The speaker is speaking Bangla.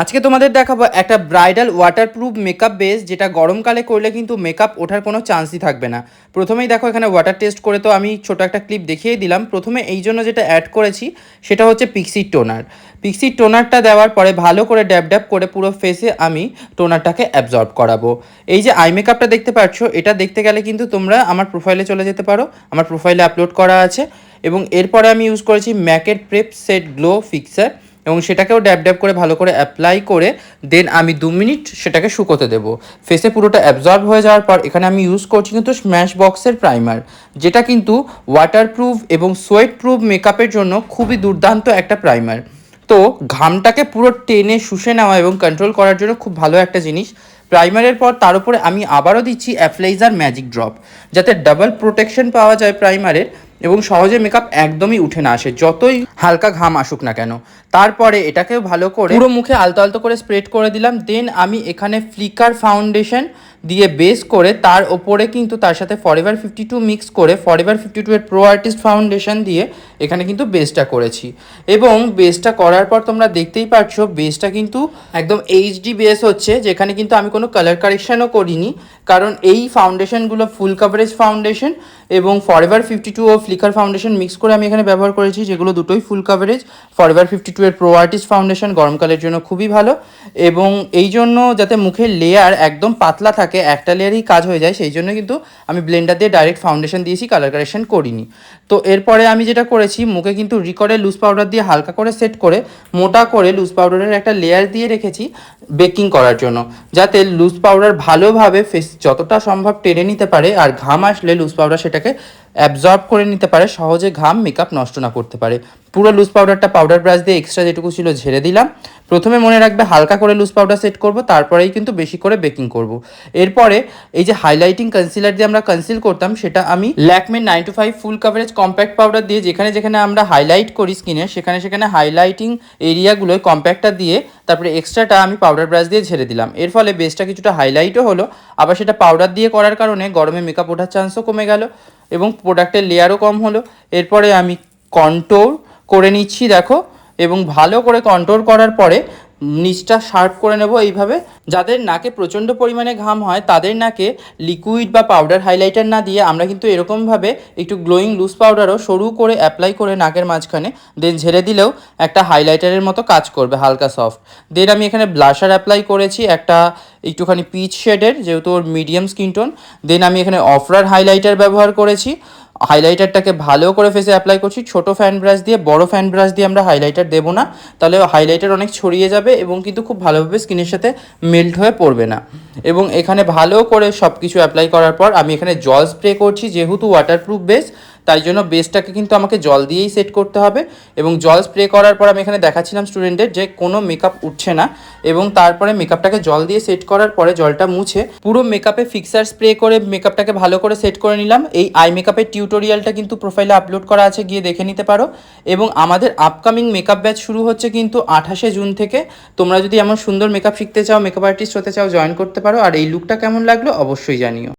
আজকে তোমাদের দেখাবো একটা ব্রাইডাল ওয়াটারপ্রুফ মেকআপ বেস, যেটা গরমকালে করলে কিন্তু মেকআপ ওঠার কোনো চান্সই থাকবে না। প্রথমেই দেখো এখানে ওয়াটার টেস্ট করে তো আমি ছোটো একটা ক্লিপ দেখিয়ে দিলাম। প্রথমে এই জন্য যেটা অ্যাড করেছি সেটা হচ্ছে পিক্সির টোনার। পিক্সির টোনারটা দেওয়ার পরে ভালো করে ড্যাব ড্যাব করে পুরো ফেসে আমি টোনারটাকে অ্যাবজর্ব করাবো। এই যে আই মেকআপটা দেখতে পাচ্ছ, এটা দেখতে গেলে কিন্তু তোমরা আমার প্রোফাইলে চলে যেতে পারো, আমার প্রোফাইলে আপলোড করা আছে। এবং এরপরে আমি ইউজ করেছি ম্যাকের প্রেপ সেট গ্লো ফিক্সার, এবং সেটাকেও ড্যাব ড্যাব করে ভালো করে অ্যাপ্লাই করে দেন আমি 2 মিনিট সেটাকে শুকোতে দেবো। ফেসে পুরোটা অ্যাবজর্ব হয়ে যাওয়ার পর এখানে আমি ইউজ করছি কিন্তু স্ম্যাশ বক্সের প্রাইমার, যেটা কিন্তু ওয়াটারপ্রুফ এবং সোয়েট প্রুফ মেকআপের জন্য খুবই দুর্দান্ত একটা প্রাইমার। তো ঘামটাকে পুরো টেনে শুষে নেওয়া এবং কন্ট্রোল করার জন্য খুব ভালো একটা জিনিস। প্রাইমারের পর তার উপরে আমি আবারও দিচ্ছি অ্যাপ্লাইজার ম্যাজিক ড্রপ, যাতে ডাবল প্রোটেকশন পাওয়া যায় প্রাইমারের এবং সহজে মেকআপ একদমই উঠে না আসে, যতই হালকা ঘাম আসুক না কেন। তারপরে এটাকেও ভালো করে পুরো মুখে আলতো আলতো করে স্প্রেড করে দিলাম। দেন আমি এখানে ফ্লিকার ফাউন্ডেশন দিয়ে বেস করে তার ওপরে কিন্তু তার সাথে ফরএভার 52 মিক্স করে ফরএভার 52 এর প্রো আর্টিস্ট ফাউন্ডেশন দিয়ে এখানে কিন্তু বেসটা করেছি। এবং বেসটা করার পর তোমরা দেখতেই পাচ্ছ বেসটা কিন্তু একদম এইচডি বেস হচ্ছে, যেখানে কিন্তু আমি কোনো কালার কারেকশানও করিনি, কারণ এই ফাউন্ডেশনগুলো ফুল কাভারেজ ফাউন্ডেশন এবং ফরএভার 52 ও ফ্লিকার ফাউন্ডেশন মিক্স করে আমি এখানে ব্যবহার করেছি, যেগুলো দুটোই ফুল কাভারেজ। ফরএভার 52 এর প্রো আর্টিস্ট ফাউন্ডেশন গরমকালের জন্য খুবই ভালো, এবং এই জন্য যাতে মুখের লেয়ার একদম পাতলা থাকে, একটা লেয়ারই কাজ হয়ে যায়, সেই জন্য কিন্তু আমি ব্লেন্ডার দিয়ে ডাইরেক্ট ফাউন্ডেশন দিয়েছি, কালার কারেকশন করিনি। তো এরপরে আমি যেটা করেছি, মুখে কিন্তু রিকর্ডের লুজ পাউডার দিয়ে হালকা করে সেট করে মোটা করে লুজ পাউডারের একটা লেয়ার দিয়ে রেখেছি বেকিং করার জন্য, যাতে লুজ পাউডার ভালোভাবে ফেস যতটা সম্ভব টেনে নিতে পারে, আর ঘাম আসলে লুজ পাউডার সেটাকে অ্যাবজর্ব করে নিতে পারে, সহজে ঘাম মেকআপ নষ্ট না করতে পারে। পুরো লুজ পাউডারটা পাউডার ব্রাশ দিয়ে এক্সট্রা যেটুকু ছিল ঝেড়ে দিলাম। প্রথমে মনে রাখবে হালকা করে লুজ পাউডার সেট করব, তারপরেই কিন্তু বেশি করে বেকিং করব। এরপরে এই যে হাইলাইটিং কনসিলার দিয়ে আমরা কনসিল করতাম, সেটা আমি Lakme 925 full coverage compact powder দিয়ে যেখানে যেখানে আমরা হাইলাইট করি স্কিনে, সেখানে সেখানে হাইলাইটিং এরিয়াগুলোয় কম্প্যাক্টটা দিয়ে তারপরে এক্সট্রাটা আমি পাউডার ব্রাশ দিয়ে ঝেড়ে দিলাম। এর ফলে বেসটা কিছুটা হাইলাইটও হলো, আবার সেটা পাউডার দিয়ে করার কারণে গরমে মেকআপ ওঠার চান্সও কমে গেল এবং প্রোডাক্টের লেয়ারও কম হলো। এরপরে আমি কন্ট্রোল করে নিচ্ছি দেখো, এবং ভালো করে কন্ট্রোল করার পরে নিচটা শার্প করে নেব এইভাবে। যাদের নাকে প্রচণ্ড পরিমাণে ঘাম হয় তাদের নাকে লিকুইড বা পাউডার হাইলাইটার না দিয়ে আমরা কিন্তু এরকমভাবে একটু গ্লোয়িং লুজ পাউডারও সরু করে অ্যাপ্লাই করে নাকের মাঝখানে দেন ঝেড়ে দিলেও একটা হাইলাইটারের মতো কাজ করবে, হালকা সফট। দেন আমি এখানে ব্লাশার অ্যাপ্লাই করেছি একটা একটুখানি পিচ শেডের, যেহেতু ওর মিডিয়াম স্কিন টোন। দেন আমি এখানে অফরার হাইলাইটার ব্যবহার করেছি। হাইলাইটারটাকে ভালো করে ফেসে অ্যাপ্লাই করছি ছোটো ফ্যান ব্রাশ দিয়ে, বড় ফ্যান ব্রাশ দিয়ে আমরা হাইলাইটার দেবো না, তাহলে হাইলাইটার অনেক ছড়িয়ে যাবে এবং কিন্তু খুব ভালোভাবে স্কিনের সাথে মেল্ট হয়ে পড়বে না। এবং এখানে ভালো করে সব কিছু অ্যাপ্লাই করার পর আমি এখানে জল স্প্রে করছি, যেহেতু ওয়াটারপ্রুফ বেস তাই জন্য বেসটাকে কিন্তু আমাকে জল দিয়েই সেট করতে হবে। এবং জল স্প্রে করার পর আমি এখানে দেখাচ্ছিলাম স্টুডেন্টদের যে কোনো মেকআপ উঠছে না, এবং তারপরে মেকআপটাকে জল দিয়ে সেট করার পরে জলটা মুছে পুরো মেকআপে ফিক্সার স্প্রে করে মেকআপটাকে ভালো করে সেট করে নিলাম। এই আই মেকআপের টিউটোরিয়ালটা কিন্তু প্রোফাইলে আপলোড করা আছে, গিয়ে দেখে নিতে পারো। এবং আমাদের আপকামিং মেকআপ ব্যাচ শুরু হচ্ছে কিন্তু 28শে জুন থেকে। তোমরা যদি এমন সুন্দর মেকআপ শিখতে চাও, মেকআপ আর্টিস্ট হতে চাও, জয়েন করতে পারো। আর এই লুকটা কেমন লাগলো অবশ্যই জানিও।